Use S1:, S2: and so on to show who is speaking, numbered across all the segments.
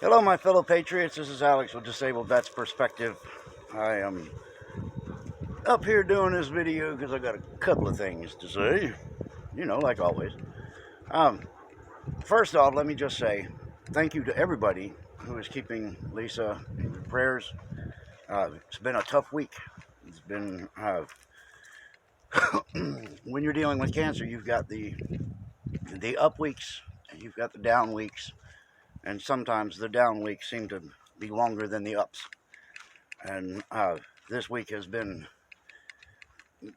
S1: Hello, my fellow patriots. This is Alex with Disabled Vets Perspective. I am up here doing this video because I got a couple of things to say, like always. Um, First off, let me just say thank you to everybody who is keeping Lisa in your prayers. It's been a tough week. It's been, when you're dealing with cancer, you've got the up weeks and you've got the down weeks, and sometimes the down weeks seem to be longer than the ups. And this week has been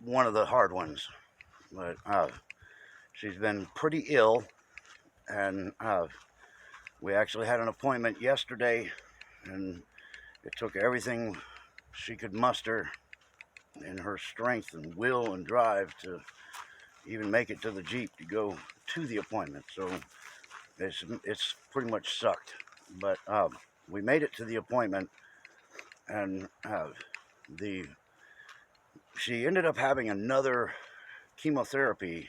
S1: one of the hard ones. But she's been pretty ill, and we actually had an appointment yesterday, and it took everything she could muster in her strength and will and drive to even make it to the Jeep to go to the appointment. So it's pretty much sucked. But we made it to the appointment, and she ended up having another chemotherapy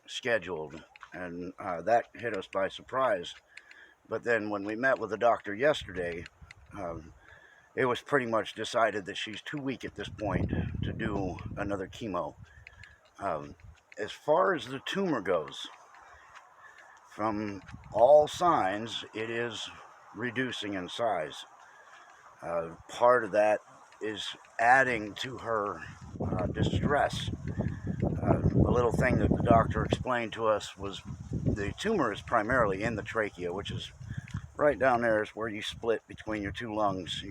S1: scheduled, and that hit us by surprise. But then when we met with the doctor yesterday, it was pretty much decided that she's too weak at this point to do another chemo. As far as the tumor goes, from all signs, it is reducing in size. Part of that is adding to her distress. A little thing that the doctor explained to us was the tumor is primarily in the trachea, which is right down there is where you split between your two lungs.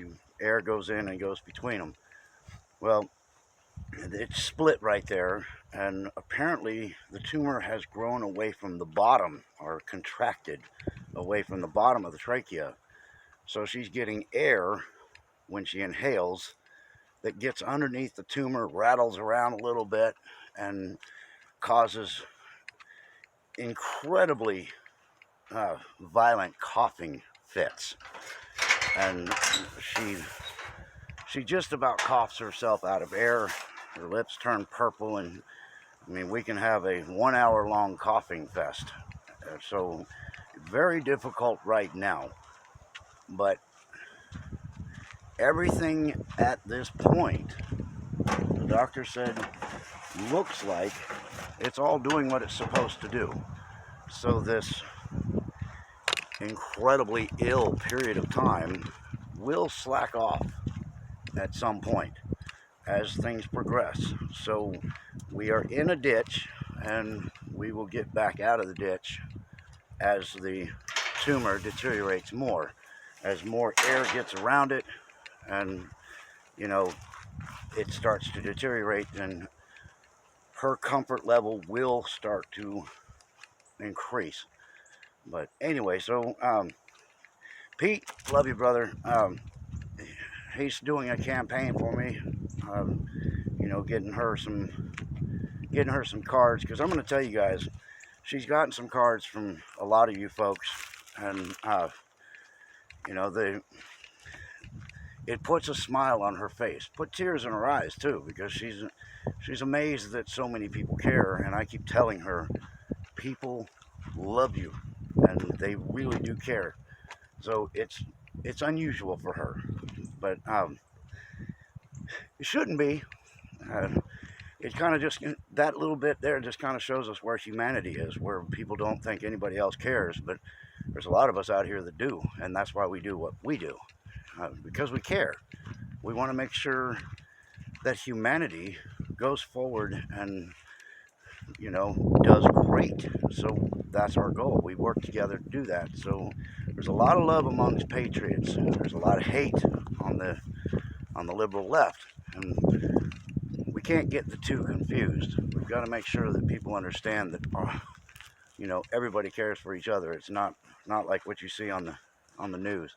S1: Air goes in and goes between them. Well, it's split right there, and apparently the tumor has grown away from the bottom, or contracted away from the bottom of the trachea. So she's getting air when she inhales that gets underneath the tumor, rattles around a little bit, and causes incredibly violent coughing fits. And she just about coughs herself out of air. Her lips turn purple, and I mean, we can have a 1 hour long coughing fest. So very difficult right now. But everything at this point, the doctor said, looks like it's all doing what it's supposed to do. So this incredibly ill period of time will slack off at some point as things progress. So we are in a ditch, and we will get back out of the ditch as the tumor deteriorates more, as more air gets around it, and it starts to deteriorate, and her comfort level will start to increase. But anyway, so Pete, love you, brother. He's doing a campaign for me, getting her some cards, because I'm going to tell you guys, she's gotten some cards from a lot of you folks, and it puts a smile on her face, put tears in her eyes too, because she's amazed that so many people care. And I keep telling her, people love you, and they really do care. So it's unusual for her, but it shouldn't be. It kind of just, that little bit there just kind of shows us where humanity is, where people don't think anybody else cares, but there's a lot of us out here that do, and that's why we do what we do, because we care. We want to make sure that humanity goes forward and does great. So that's our goal. We work together to do that. So there's a lot of love amongst patriots. There's a lot of hate on the liberal left, and we can't get the two confused. We've got to make sure that people understand that everybody cares for each other. It's not like what you see on the news.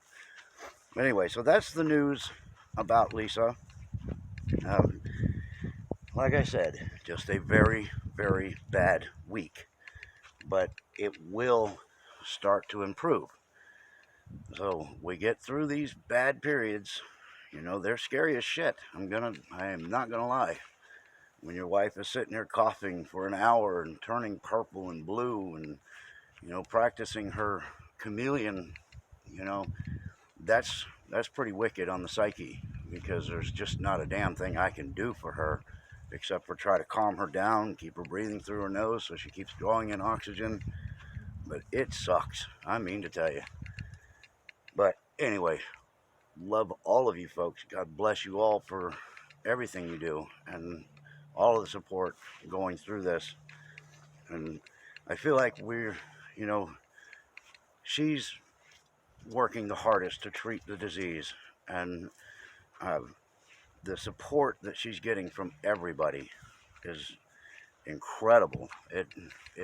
S1: Anyway, so that's the news about Lisa. Like I said, just a very, very bad week, but it will start to improve. So we get through these bad periods. They're scary as shit. I am not gonna lie. When your wife is sitting there coughing for an hour and turning purple and blue, and practicing her chameleon, that's pretty wicked on the psyche, because there's just not a damn thing I can do for her except for try to calm her down, keep her breathing through her nose so she keeps drawing in oxygen. But it sucks, I mean to tell you. But anyway, love all of you folks. God bless you all for everything you do and all of the support going through this. And I feel like you know, she's working the hardest to treat the disease, and uh, the support that she's getting from everybody is incredible. It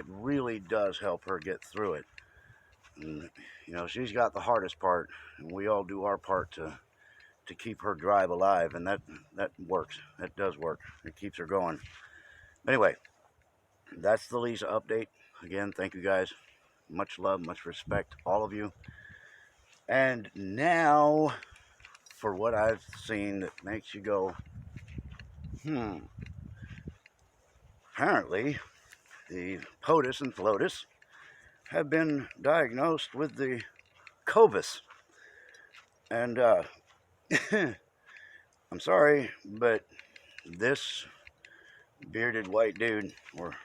S1: really does help her get through it. And you know, she's got the hardest part, and we all do our part to keep her drive alive, and that works. That does work. It keeps her going. Anyway, that's the Lisa update. Again, thank you guys. Much love, much respect, all of you. And now for what I've seen that makes you go, apparently the POTUS and FLOTUS have been diagnosed with the COVIS. And I'm sorry, but this bearded white dude, or,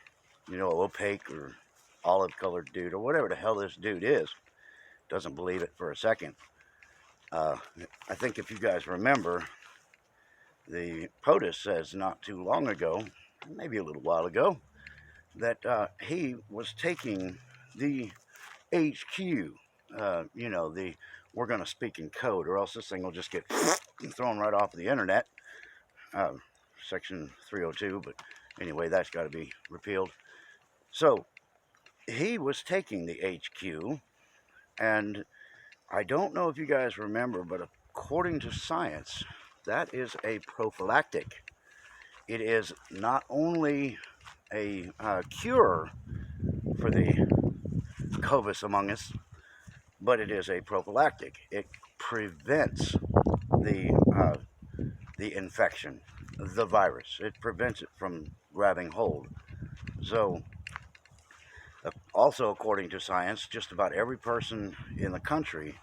S1: you know, opaque or olive colored dude, or whatever the hell this dude is, doesn't believe it for a second. I think if you guys remember, the POTUS says not too long ago, maybe a little while ago, that he was taking the HQ, you know, the we're going to speak in code, or else this thing will just get thrown right off the internet. Section 302, but anyway, that's got to be repealed. So he was taking the HQ, and I don't know if you guys remember, but according to science, that is a prophylactic. It is not only a cure for the COVIS among us, but it is a prophylactic. It prevents the infection, the virus. It prevents it from grabbing hold. So, also according to science, just about every person in the country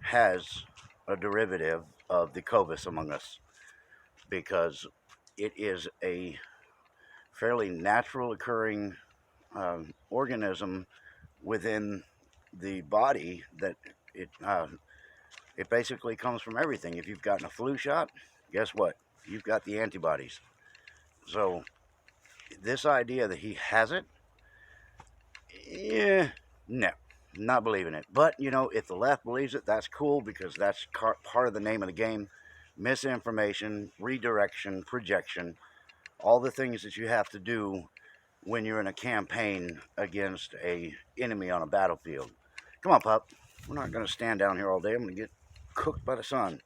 S1: has a derivative of the COVIS among us, because it is a fairly natural occurring organism within the body, that it basically comes from everything. If you've gotten a flu shot, guess what? You've got the antibodies. So this idea that he has it, no, not believing it. But, you know, if the left believes it, that's cool, because that's part of the name of the game. Misinformation, redirection, projection, all the things that you have to do when you're in a campaign against a enemy on a battlefield. Come on, pup. We're not going to stand down here all day. I'm going to get cooked by the sun.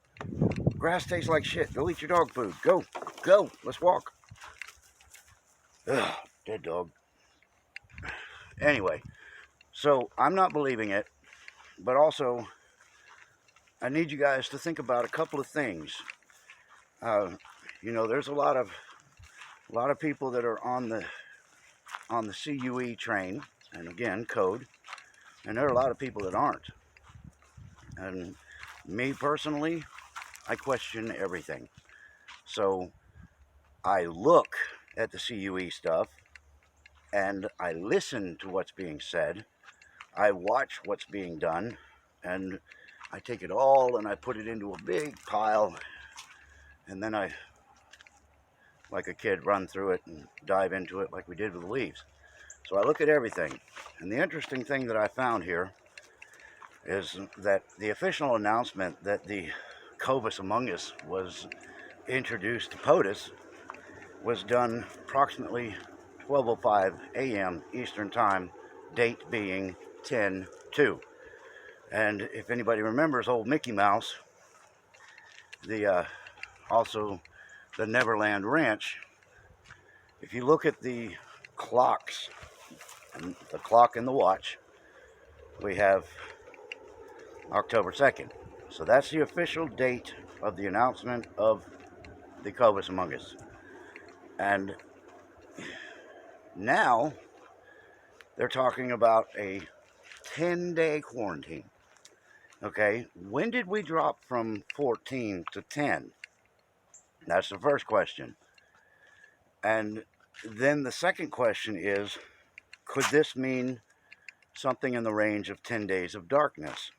S1: Grass tastes like shit. Go eat your dog food. Go. Go. Let's walk. Ugh, dead dog. Anyway, so I'm not believing it, but also I need you guys to think about a couple of things. You know, there's a lot of people that are on the CUE train, and again, code, and there are a lot of people that aren't. And me personally, I question everything. So I look at the CUE stuff, and I listen to what's being said. I watch what's being done, and I take it all and I put it into a big pile, and then I, like a kid, run through it and dive into it like we did with the leaves. So I look at everything, and the interesting thing that I found here is that the official announcement that the COVIS among us was introduced to POTUS was done approximately 12:05 a.m. Eastern Time, date being 10/2. And if anybody remembers old Mickey Mouse, also the Neverland Ranch, if you look at the clocks, and the clock and the watch, we have October 2nd. So that's the official date of the announcement of the COVIS among us. And now they're talking about a 10-day quarantine. Okay, when did we drop from 14 to 10? That's the first question. And then the second question is, could this mean something in the range of 10 days of darkness?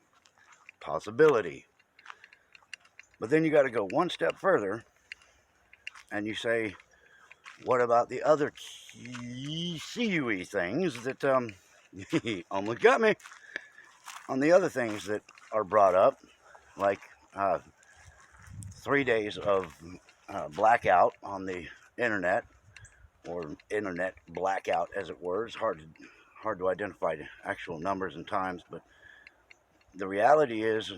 S1: Possibility. But then you got to go one step further and you say, what about the other CUE things that almost got me? On the other things that are brought up, like 3 days of blackout on the internet, or internet blackout, as it were. It's hard to identify the actual numbers and times, but the reality is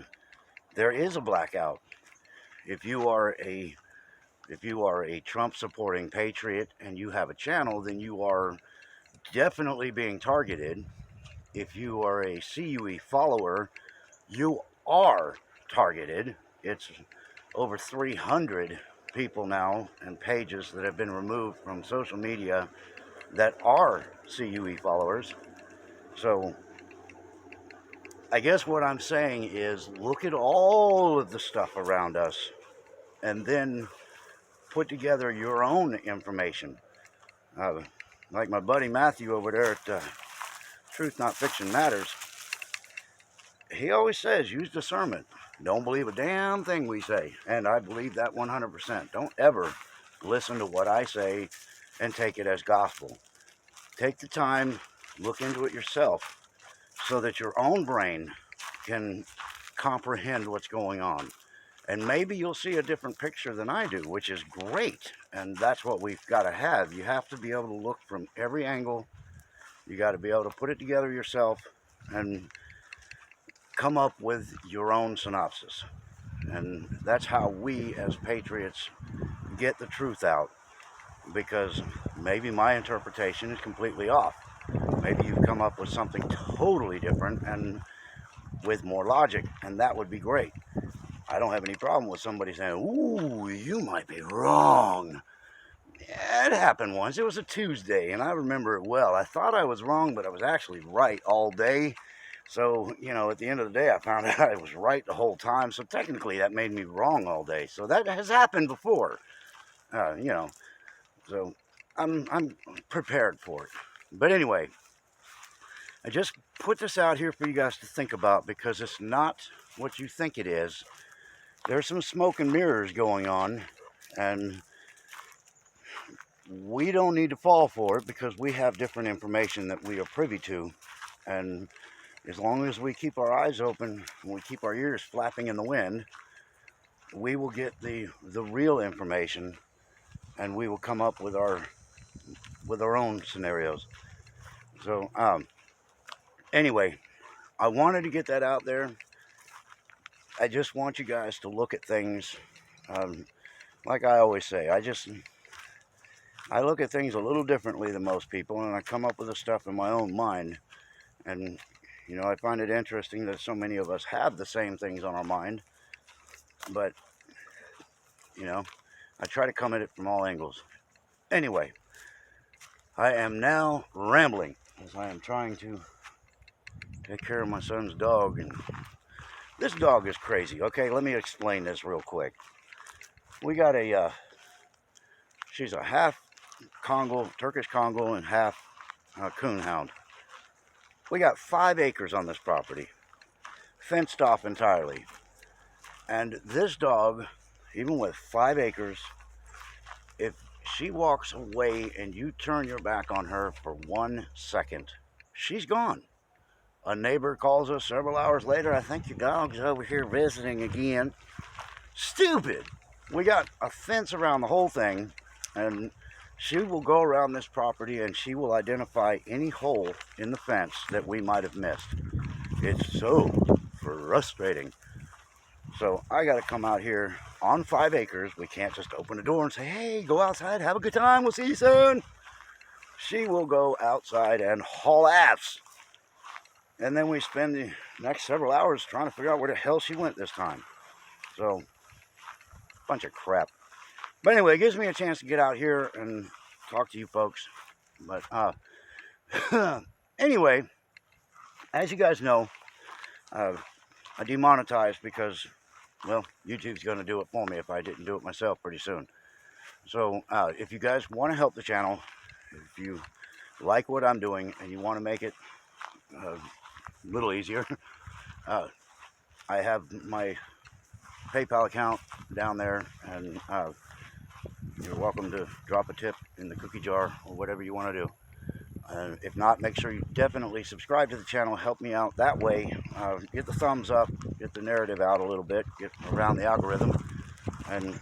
S1: there is a blackout. If you are a Trump supporting patriot and you have a channel, then you are definitely being targeted. If you are a CUE follower, you are targeted. It's over 300 people now and pages that have been removed from social media that are CUE followers. So I guess what I'm saying is look at all of the stuff around us and then put together your own information. Like my buddy Matthew over there at Truth Not Fiction Matters, he always says use discernment. Don't believe a damn thing we say. And I believe that 100%. Don't ever listen to what I say and take it as gospel. Take the time, look into it yourself so that your own brain can comprehend what's going on. And maybe you'll see a different picture than I do, which is great. And that's what we've got to have. You have to be able to look from every angle. You got to be able to put it together yourself and come up with your own synopsis. And that's how we as patriots get the truth out, because maybe my interpretation is completely off. Maybe you've come up with something totally different and with more logic, and that would be great. I don't have any problem with somebody saying, ooh, you might be wrong. Yeah, it happened once. It was a Tuesday, and I remember it well. I thought I was wrong, but I was actually right all day. So, at the end of the day, I found out I was right the whole time. So technically, that made me wrong all day. So that has happened before, So I'm prepared for it. But anyway, I just put this out here for you guys to think about, because it's not what you think it is. There's some smoke and mirrors going on, and we don't need to fall for it because we have different information that we are privy to. And as long as we keep our eyes open and we keep our ears flapping in the wind, we will get the real information, and we will come up with our own scenarios. So anyway, I wanted to get that out there. I just want you guys to look at things, like I always say, I look at things a little differently than most people, and I come up with the stuff in my own mind. And I find it interesting that so many of us have the same things on our mind, but I try to come at it from all angles. Anyway, I am now rambling as I am trying to take care of my son's dog, and this dog is crazy. Okay, let me explain this real quick. We got she's a half Congo, Turkish Congo, and half coonhound. We got 5 acres on this property, fenced off entirely. And this dog, even with 5 acres, if she walks away and you turn your back on her for 1 second, she's gone. A neighbor calls us several hours later, I think your dog's over here visiting again. Stupid! We got a fence around the whole thing, and she will go around this property and she will identify any hole in the fence that we might have missed. It's so frustrating. So I got to come out here on 5 acres. We can't just open the door and say, hey, go outside, have a good time, we'll see you soon. She will go outside and haul ass. And then we spend the next several hours trying to figure out where the hell she went this time. So, bunch of crap. But anyway, it gives me a chance to get out here and talk to you folks. But anyway, as you guys know, I demonetized because, well, YouTube's going to do it for me if I didn't do it myself pretty soon. So if you guys want to help the channel, if you like what I'm doing and you want to make it a little easier, I have my PayPal account down there, and you're welcome to drop a tip in the cookie jar or whatever you want to do. If not, make sure you definitely subscribe to the channel. Help me out that way. Get the thumbs up, get the narrative out a little bit, get around the algorithm. And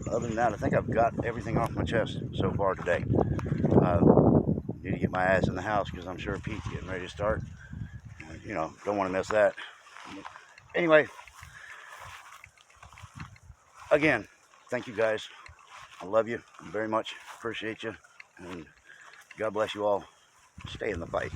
S1: other than that, I think I've got everything off my chest so far today. Need to get my ass in the house because I'm sure Pete's getting ready to start. You know, don't want to miss that. Anyway, again, thank you guys. I love you very much. Appreciate you. And God bless you all. Stay in the fight.